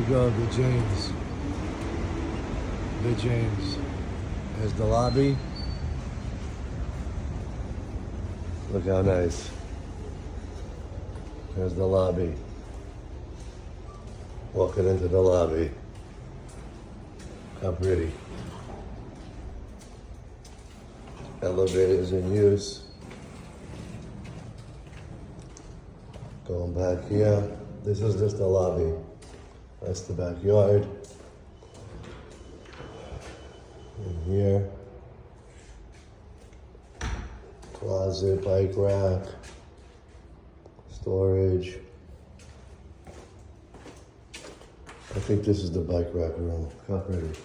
go, the James. The James. There's the lobby. Look how nice. There's the lobby. Walking into the lobby. How pretty. Elevators in use. Going back here. This is just the lobby. That's the backyard. In here. Closet, bike rack. Storage. I think this is the bike rack room. How pretty.